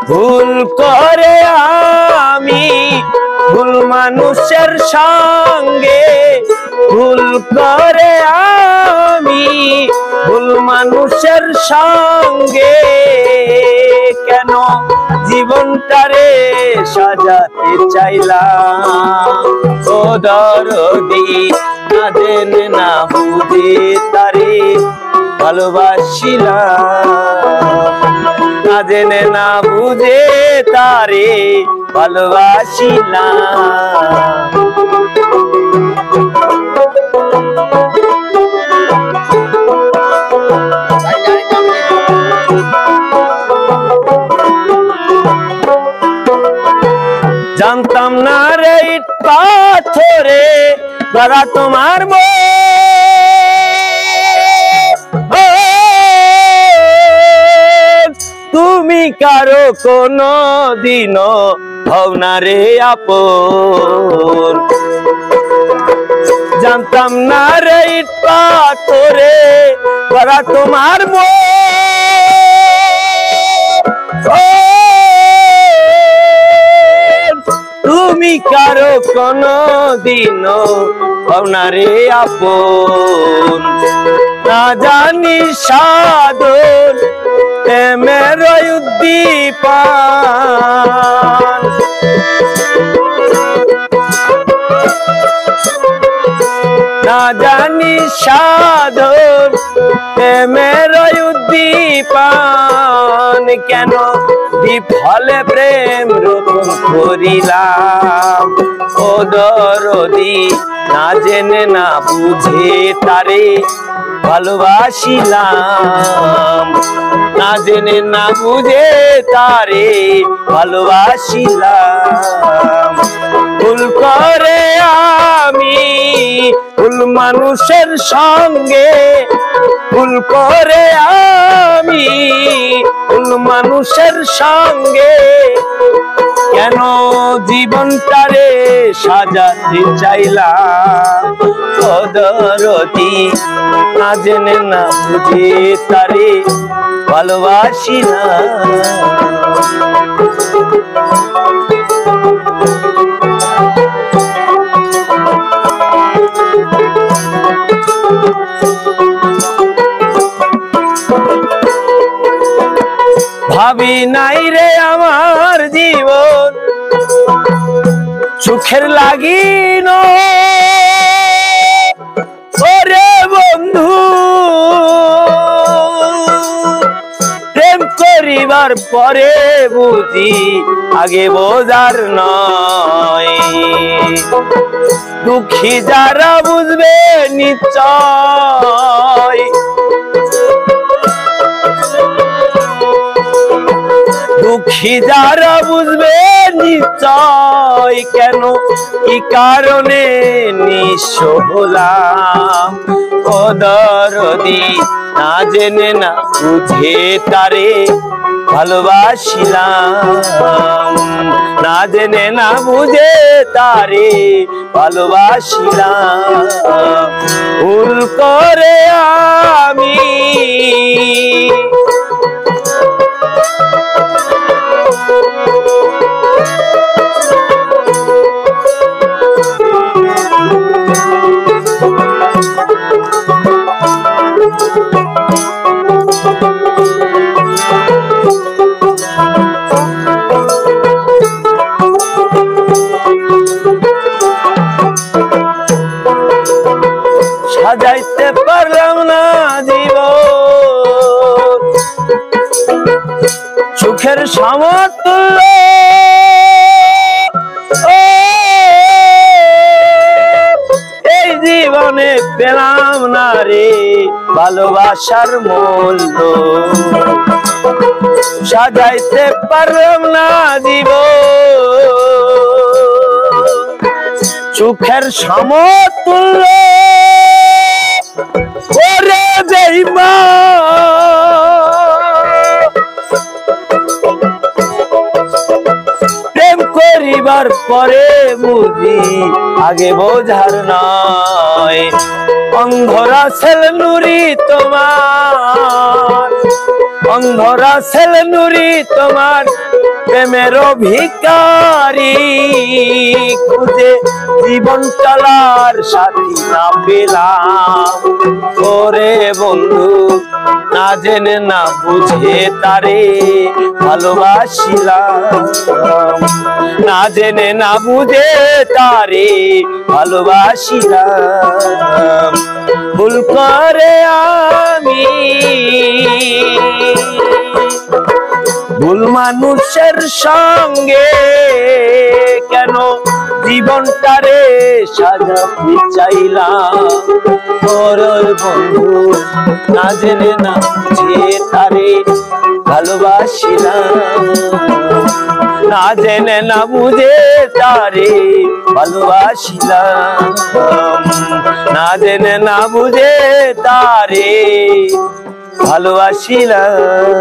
ভুল করে আমি ভুল মানুষের সঙ্গে, ভুল করে আমি ভুল মানুষের সঙ্গে, কেন জীবনটারে সাজাতে চাইলাম। ও দরদি না জেনে না বুঝে তারে ভালোবাসিলাম, না জেনে না বুঝে তারে ভালোবাসিলাম। জানতাম না রে ইট পাথরে গড়া তোমার মন, তুমি কারো কোনো দিনও হও না রে আপন। জানতাম না রে ইট পাথরে গড়া তোমার মন, তুমি কারো কোনো দিনও হও না রে আপন। না জানি সাধন প্রেমের উদ্দীপন, না জানি সাধন প্রেমের উদ্দীপন, কেন বিফলে প্রেম রোপণ করিলাম। ও দরদি না জেনে না বুঝে তারে ভালোবাসিলাম, না জেনে না বুঝে তারে ভালোবাসিলাম। ভুল করে আমি ভুল মানুষের সঙ্গে, ভুল করে আমি ভুল মানুষের সঙ্গে, কেন জীবনটারে সাজাতে চাইলাম। ও দরদি না জেনে না বুঝে তারে ভালোবাসিলাম। ভাবি নাই রে আমার জীবন সুখের লাগিন, ওরে বন্ধু প্রেম করিবার পরে বুঝি আগে বোঝার নয়। দুঃখী যারা বুঝবে নিশ্চয়, দুঃখী যারা বুঝবে নিশ্চয়, কেন কি কারণে নিঃস্ব হলাম। ও দরদি না জেনে না বুঝে তারে ভালোবাসিলাম, না জেনে না বুঝে তারে ভালোবাসিলাম। ভুল করে আমি সাজাইতে পারলাম না জীবন সুখের সমতুল্য। এই জীবনে পেলাম না রে ভালোবাসার মূল্য, সাজাইতে পারলাম না জীবন সুখের সমতুল্য। ওরে বেঈমান প্রেম করি বুঝিবার পরে বুঝি আগে বোঝার নয়। অন্ধরা ছেল নুরি তোমার, অন্ধরা ছেল নুরি তোমার প্রেমের ভিখারি, খুঁজে জীবন চলার সাথী না পেলাম। ওরে বন্ধু না জেনে না বুঝে তারে ভালোবাসিলাম, না জেনে না বুঝে তারে ভালোবাসিলাম। ভুল করে আমি ভুল মানুষের সঙ্গে কেন জীবনটারে সাজাতে চাইলাম। ওরে বন্ধু না জেনে না বুঝে তারে ভালোবাসিলাম, না জেনে না বুঝে তারে ভালোবাসিলাম, না জেনে না বুঝে তারে ভালোবাসিলাম।